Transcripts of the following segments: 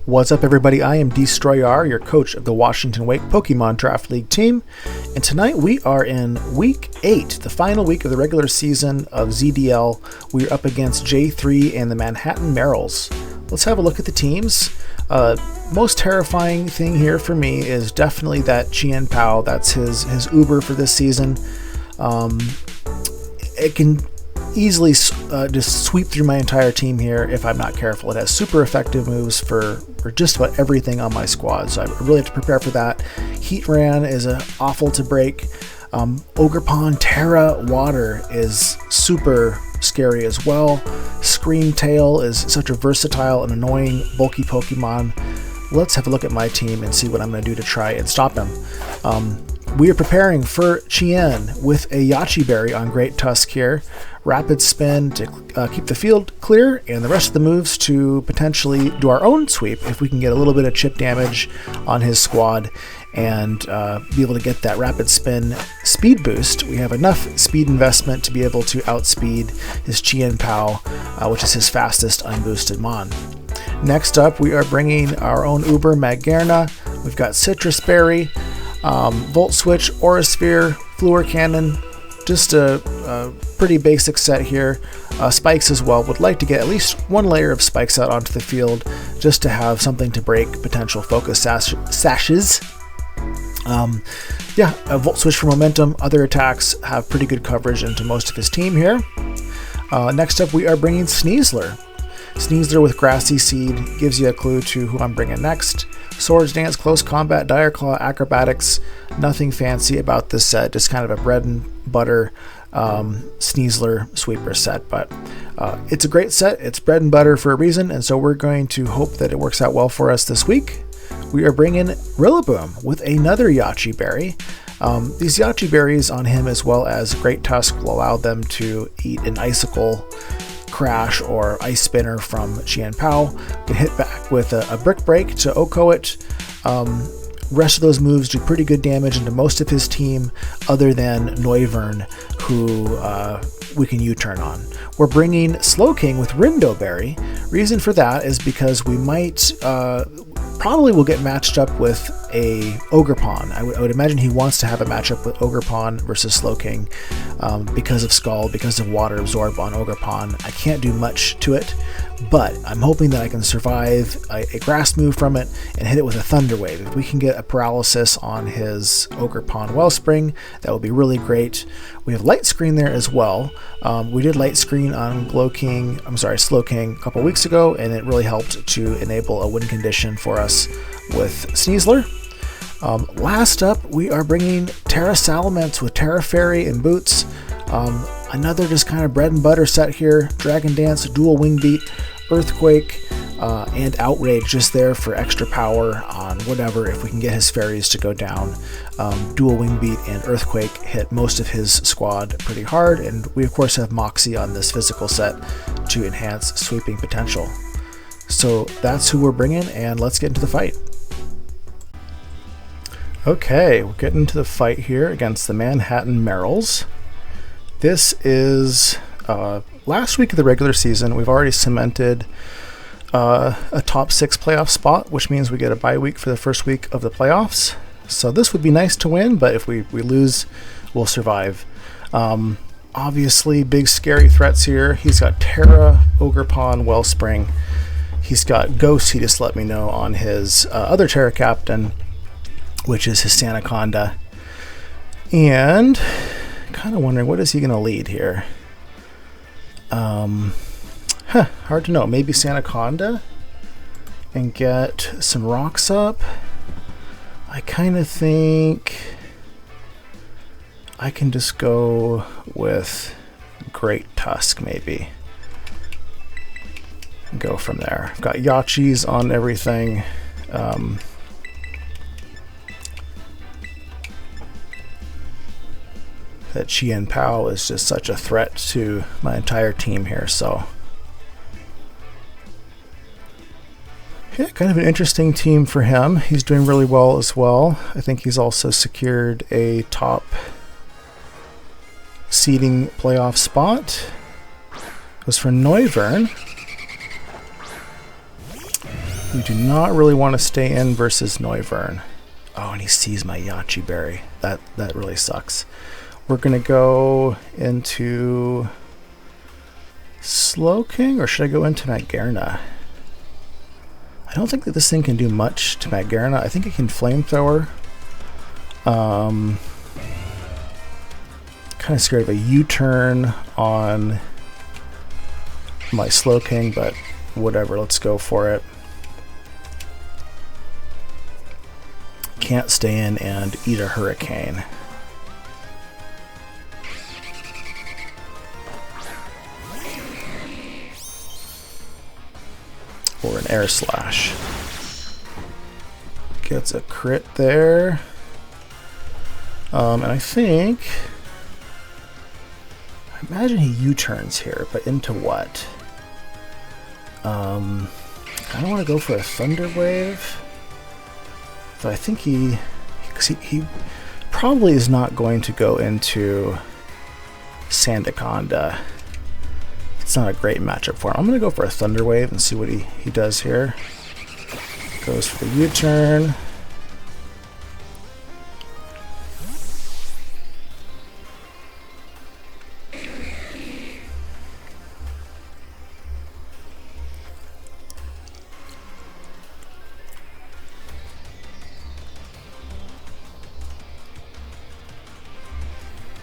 What's up, everybody? I am Destroyer, your coach of the Washington Wake Pokemon Draft League team, and tonight we are in Week 8, the final week of the regular season of ZDL. We're up against J3 and the Manhatten Marills. Let's have a look at the teams. Most terrifying thing here for me is definitely that Chien Pao. That's his Uber for this season. It can easily just sweep through my entire team here if I'm not careful. It has super effective moves for just about everything on my squad, so I really have to prepare for that. Heatran is awful to break. Ogerpon Terra Water is super scary as well. Scream Tail is such a versatile and annoying bulky Pokemon. Let's have a look at my team and see what I'm going to do to try and stop him. We are preparing for Chien with a Yachi Berry on Great Tusk here. Rapid Spin to keep the field clear, and the rest of the moves to potentially do our own sweep if we can get a little bit of chip damage on his squad and be able to get that Rapid Spin speed boost. We have enough speed investment to be able to outspeed his Chien Pao, which is his fastest unboosted Mon. Next up, we are bringing our own Uber Magerna. We've got Citrus Berry, Volt Switch, Aura Sphere, Fluor Cannon, just a pretty basic set here. Spikes as well. Would like to get at least one layer of spikes out onto the field just to have something to break potential focus sashes. A Volt Switch for momentum. Other attacks have pretty good coverage into most of his team here. Next up, we are bringing Sneasler. Sneasler with Grassy Seed gives you a clue to who I'm bringing next. Swords Dance, Close Combat, Dire Claw, Acrobatics. Nothing fancy about this set, just kind of a bread and butter Sneasler sweeper set, but it's a great set. It's bread and butter for a reason, and so we're going to hope that it works out well for us this week. We are bringing Rillaboom with another Yachi Berry. These Yachi Berries on him, as well as Great Tusk, will allow them to eat an Icicle, Crash, or Ice Spinner from Chien Pao. Can hit back with a Brick Break to Oko it. Rest of those moves do pretty good damage into most of his team, other than Noivern, who we can U-turn on. We're bringing Slowking with Rindo Berry. Reason for that is because we might probably will get matched up with a Ogerpon. I would imagine he wants to have a matchup with Ogerpon versus Slowking because of Scald, because of Water Absorb on Ogerpon. I can't do much to it, but I'm hoping that I can survive a grass move from it and hit it with a Thunder Wave. If we can get a paralysis on his Ogerpon Wellspring, that would be really great. We have Light Screen there as well. We did Light Screen on Slowking a couple weeks ago, and it really helped to enable a win condition for us with Sneasler. Last up, we are bringing Terra Salamence with Terra Fairy and Boots. Another just kind of bread and butter set here. Dragon Dance, Dual Wing Beat, Earthquake, and Outrage just there for extra power on whatever if we can get his fairies to go down. Dual Wing Beat and Earthquake hit most of his squad pretty hard, and we of course have Moxie on this physical set to enhance sweeping potential. So that's who we're bringing, and let's get into the fight. Okay, we're getting into the fight here against the Manhatten Marills. This is last week of the regular season. We've already cemented a top 6 playoff spot, which means we get a bye week for the first week of the playoffs. So this would be nice to win, but if we lose, we'll survive. Obviously, big scary threats here. He's got Terra, Ogerpon, Wellspring. He's got Ghost, he just let me know, on his other Terra Captain, which is his Sandaconda. And kind of wondering, what is he going to lead here? Hard to know. Maybe Sandaconda and get some rocks up. I kind of think I can just go with Great Tusk, maybe. Go from there. I've got Yachis on everything. That Chien Pao is just such a threat to my entire team here, so yeah, kind of an interesting team for him. He's doing really well as well. I think he's also secured a top seeding playoff spot. It was for Noivern. We do not really want to stay in versus Noivern. Oh, and he sees my Yachi Berry. That really sucks. We're going to go into Slowking, or should I go into Magerna? I don't think that this thing can do much to Magerna. I think it can Flamethrower. Kind of scared of a U-turn on my Slowking, but whatever, let's go for it. Can't stay in and eat a Hurricane. Or an Air Slash. Gets a crit there. And I think... I imagine he U-turns here, but into what? I don't want to go for a Thunder Wave. So I think he probably is not going to go into Sandaconda. It's not a great matchup for him. I'm going to go for a Thunder Wave and see what he does here. Goes for the U-turn.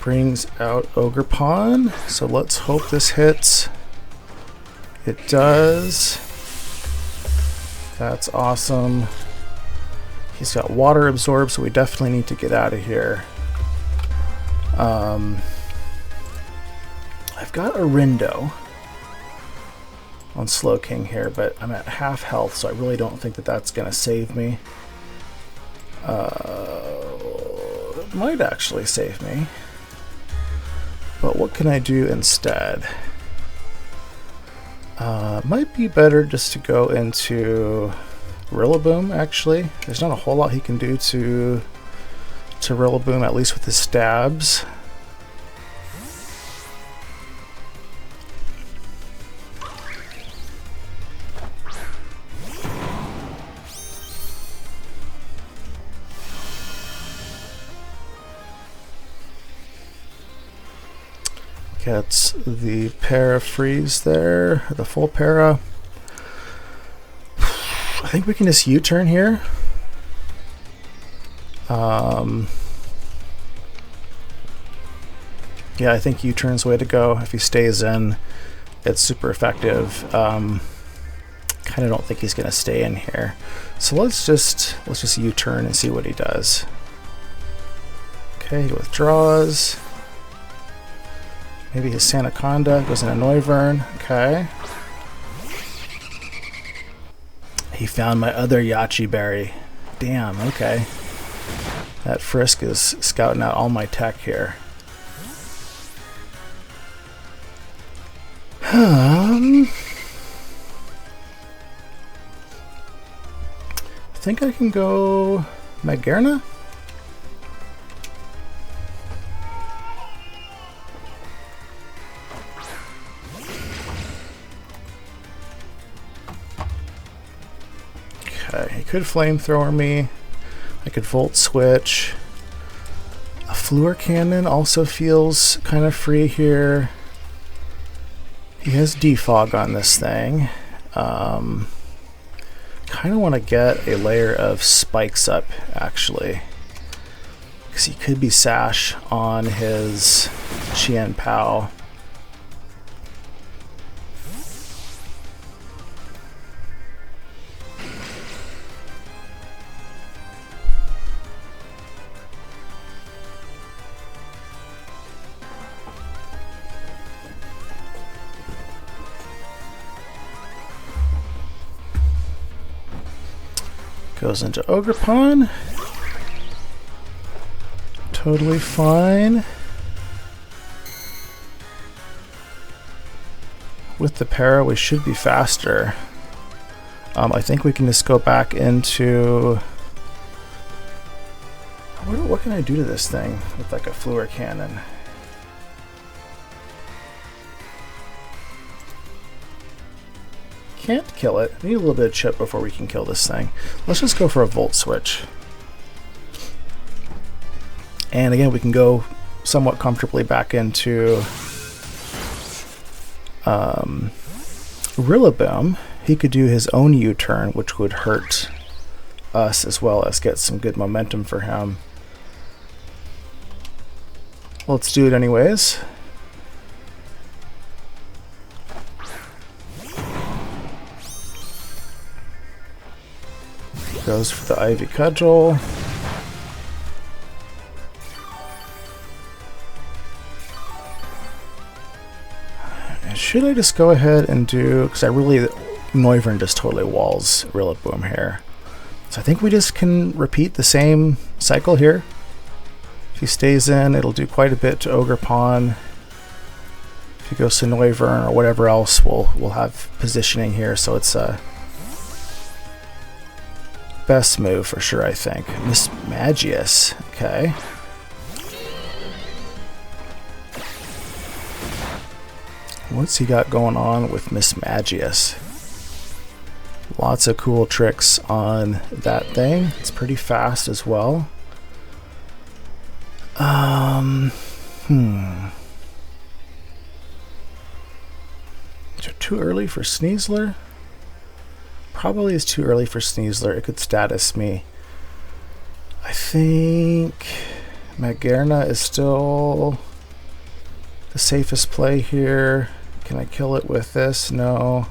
Brings out Ogerpon, so let's hope this hits. It does. That's awesome. He's got Water Absorb, so we definitely need to get out of here. I've got a Rindo on Slowking here, but I'm at half health, so I really don't think that that's going to save me. It might actually save me. But what can I do instead? Might be better just to go into Rillaboom, actually. There's not a whole lot he can do to Rillaboom, at least with his stabs. Gets the para freeze there, the full para. I think we can just U-turn here. Yeah, I think U-turn's the way to go. If he stays in, it's super effective. Kind of don't think he's gonna stay in here. So let's just U-turn and see what he does. Okay, he withdraws. Maybe his Sandaconda goes into Noivern. Okay. He found my other Yachi Berry. Damn, okay. That Frisk is scouting out all my tech here. I think I can go Magerna? He could Flamethrower me. I could Volt Switch. A Fluor Cannon also feels kind of free here. He has Defog on this thing. Kind of want to get a layer of Spikes up, actually. Because he could be Sash on his Chien Pao. Goes into Ogerpon. Totally fine. With the para, we should be faster. I think we can just go back into... What can I do to this thing with like a Fluor Cannon? can't kill it. We need a little bit of chip before we can kill this thing. Let's just go for a Volt Switch. And again, we can go somewhat comfortably back into Rillaboom. He could do his own U-turn, which would hurt us as well as get some good momentum for him. Let's do it anyways. Goes for the Ivy Cudgel. Should I just go ahead and do, because I really, Noivern just totally walls Rillaboom here. So I think we just can repeat the same cycle here. If he stays in, it'll do quite a bit to Ogerpon. If he goes to Noivern or whatever else, we'll have positioning here, so it's a best move for sure, I think. Miss Magius, okay. What's he got going on with Miss Magius? Lots of cool tricks on that thing. It's pretty fast as well. Is it too early for Sneasler? Probably is too early for Sneasler. It could status me. I think Magearna is still the safest play here. Can I kill it with this? No.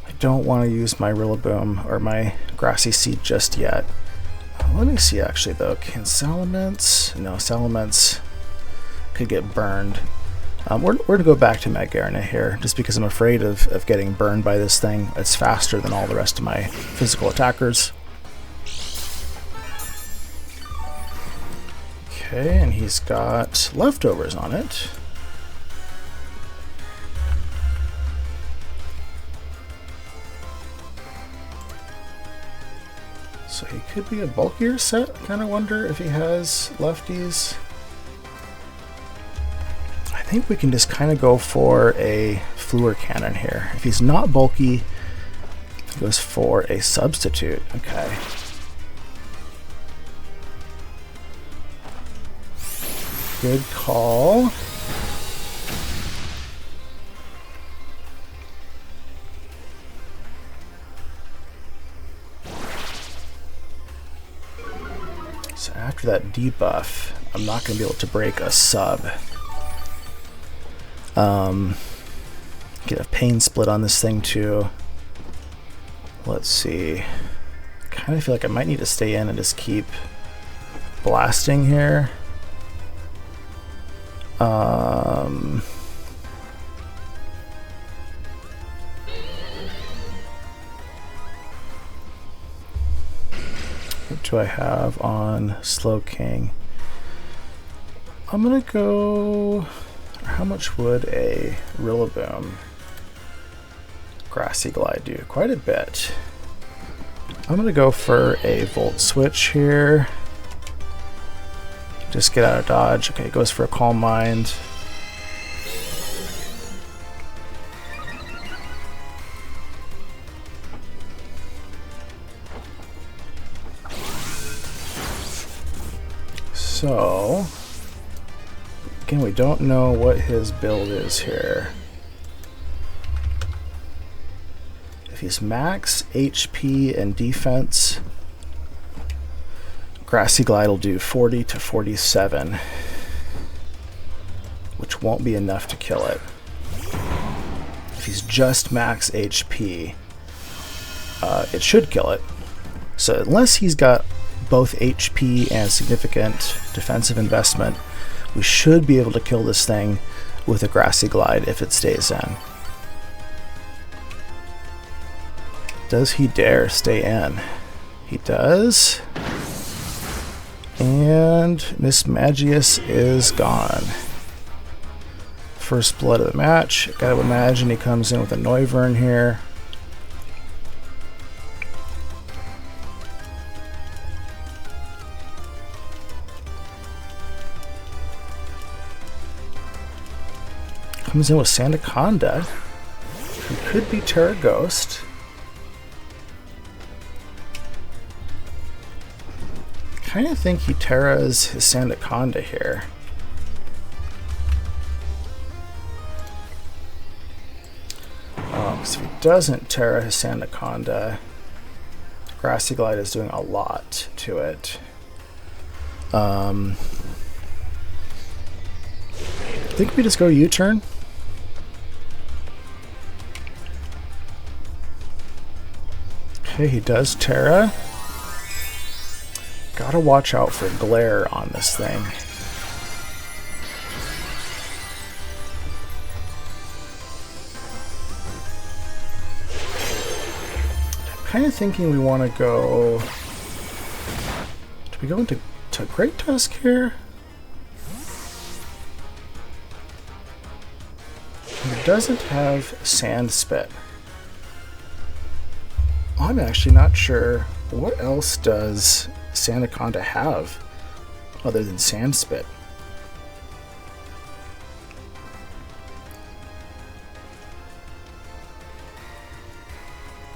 I don't want to use my Rillaboom or my Grassy Seed just yet. Let me see actually though. Can Salamence? No, Salamence could get burned. We're going to go back to Magearna here just because I'm afraid of getting burned by this thing. It's faster than all the rest of my physical attackers. Okay, and he's got leftovers on it. So he could be a bulkier set. I kind of wonder if he has lefties. I think we can just kind of go for a Fluor Cannon here. If he's not bulky, he goes for a substitute. Okay. Good call. So after that debuff, I'm not going to be able to break a sub. Get a pain split on this thing too. Let's see. Kind of feel like I might need to stay in and just keep blasting here. What do I have on Slowking? I'm gonna go. How much would a Rillaboom Grassy Glide do? Quite a bit. I'm gonna go for a Volt Switch here. Just get out of dodge. Okay, it goes for a Calm Mind. So, again, we don't know what his build is here. If he's max HP and defense, Grassy Glide will do 40 to 47, which won't be enough to kill it. If he's just max HP, it should kill it. So unless he's got both HP and significant defensive investment, we should be able to kill this thing with a Grassy Glide if it stays in. Does he dare stay in? He does. And Miss Magius is gone. First blood of the match. Gotta imagine he comes in with a Noivern here. Comes in with Sandaconda. He could be Terra Ghost. Kind of think he Terras his Sandaconda here. Because if he doesn't Terra his Sandaconda, Grassy Glide is doing a lot to it. I think we just go U-turn. Okay, he does Terra. Gotta watch out for glare on this thing. I'm kind of thinking we want to go... Do we go into Great Tusk here? He doesn't have Sand Spit. I'm actually not sure what else does Sandaconda have other than Sand Spit.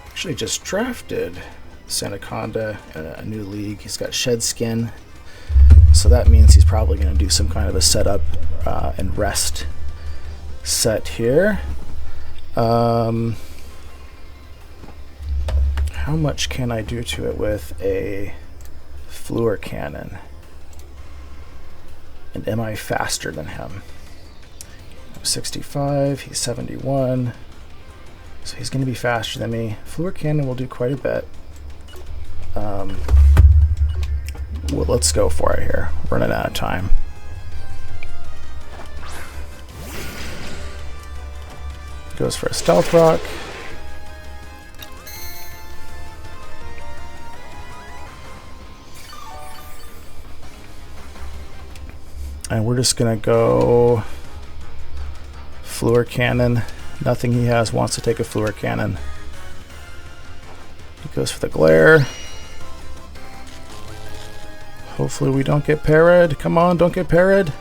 Actually just drafted Sandaconda in a new league. He's got Shed Skin, so that means he's probably going to do some kind of a setup and rest set here. How much can I do to it with a Fluor Cannon? And am I faster than him? I'm 65, he's 71. So he's going to be faster than me. Fluor Cannon will do quite a bit. Well, let's go for it here. Running out of time. Goes for a Stealth Rock. And we're just going to go Fluor Cannon. Nothing he has wants to take a Fluor Cannon. He goes for the Glare. Hopefully we don't get parried. Come on, don't get parried.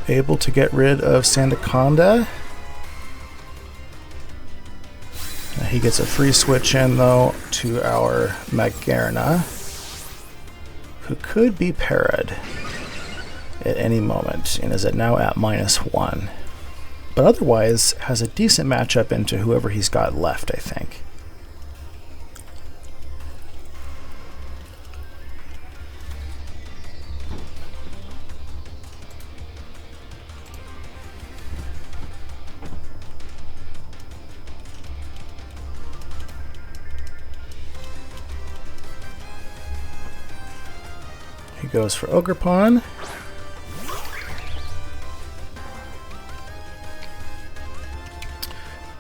Able to get rid of Sandaconda. He gets a free switch in, though, to our Magarna, who could be parried at any moment, and is it now at -1. But otherwise has a decent matchup into whoever he's got left, I think. He goes for Ogerpon.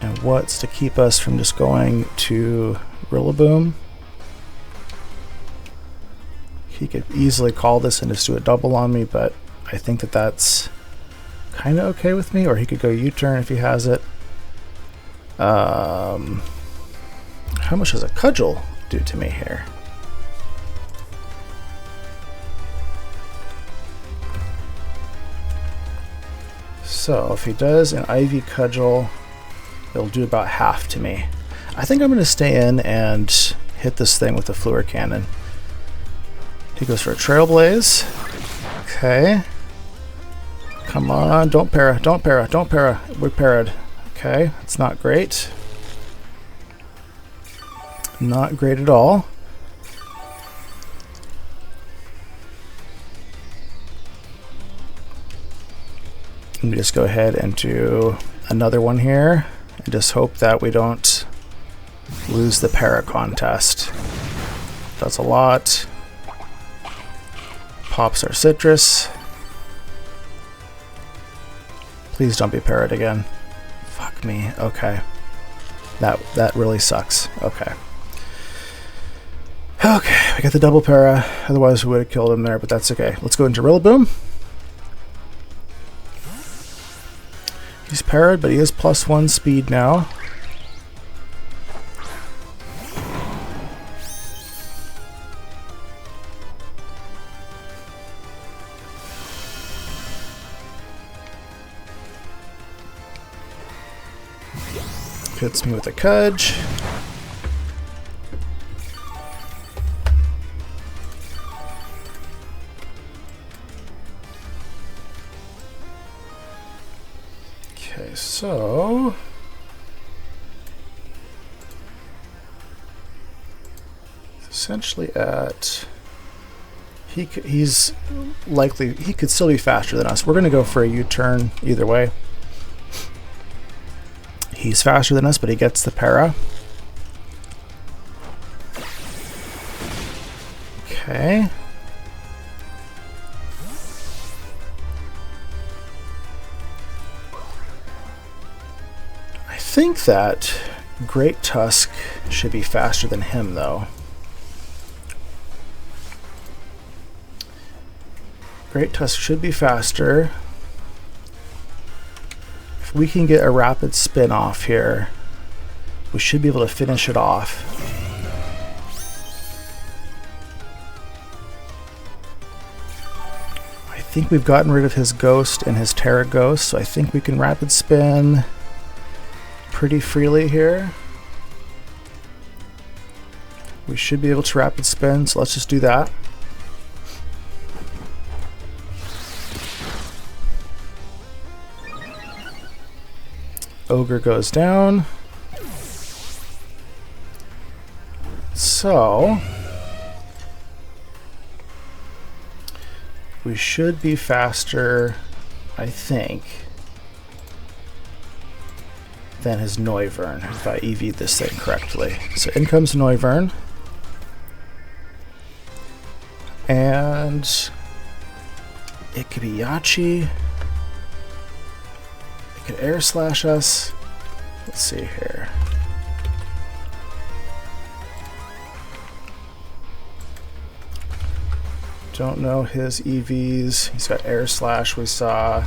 And what's to keep us from just going to Rillaboom? He could easily call this and just do a double on me, but I think that that's kind of okay with me. Or he could go U-turn if he has it. How much does a Cudgel do to me here? So if he does an Ivy Cudgel, it'll do about half to me. I think I'm going to stay in and hit this thing with the Fluor Cannon. He goes for a Trailblaze. Okay. Come on, don't para, don't para, don't para. We're parried. Okay, that's not great. Not great at all. Let me just go ahead and do another one here and just hope that we don't lose the para contest. Does a lot. Pops our Citrus. Please don't be parried again. Fuck me. Okay. That really sucks. Okay. Okay, we got the double para. Otherwise we would have killed him there, but that's okay. Let's go into Rillaboom. He's parried, but he is +1 speed now. Hits me with a Cudge. Okay, so essentially at he's likely he could still be faster than us. We're going to go for a U-turn either way. He's faster than us, but he gets the para. Okay. I think that Great Tusk should be faster than him, though. Great Tusk should be faster. If we can get a rapid spin off here, we should be able to finish it off. I think we've gotten rid of his Ghost and his Terra Ghost, so I think we can rapid spin pretty freely here. We should be able to rapid spin, so let's just do that. Ogre goes down. So we should be faster, I think, than his Noivern, if I EV'd this thing correctly. So in comes Noivern. And it could be Yachi. Could air slash us. Let's see here. Don't know his EVs. He's got air slash, we saw.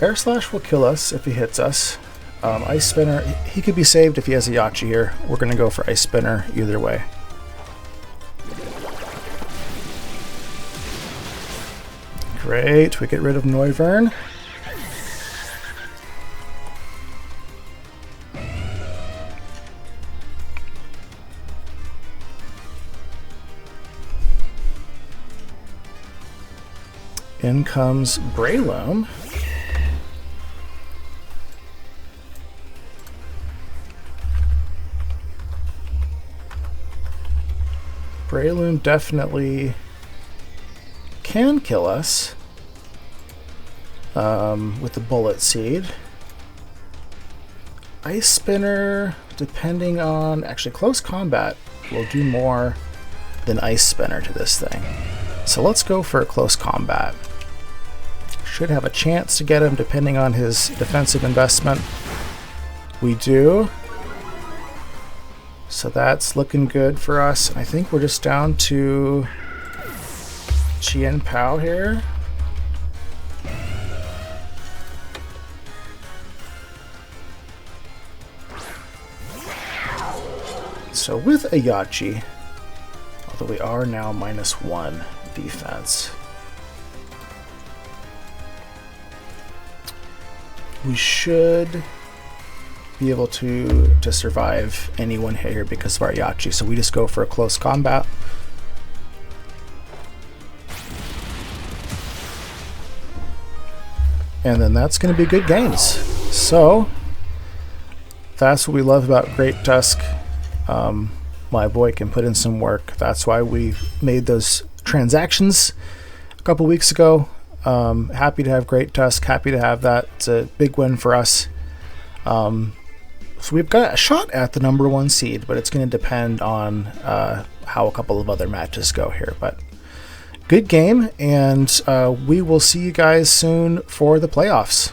Air slash will kill us if he hits us. Ice spinner, he could be saved if he has a Yachi here. We're gonna go for ice spinner either way. Great, we get rid of Noivern. In comes Breloom. Breloom definitely can kill us with the Bullet Seed. Ice Spinner, depending on... Actually, Close Combat will do more than Ice Spinner to this thing. So let's go for Close Combat. Should have a chance to get him depending on his defensive investment. We do. So that's looking good for us. I think we're just down to Chien Pao here. So with a Yachi, although we are now -1 defense, we should be able to survive any one hit here because of our Yachi. So we just go for a Close Combat. And then that's going to be good games. So that's what we love about Great Tusk. My boy can put in some work. That's why we made those transactions a couple weeks ago. Happy to have Great Tusk. Happy to have that. It's a big win for us. So we've got a shot at the #1 seed, but it's going to depend on how a couple of other matches go here. But good game, and we will see you guys soon for the playoffs.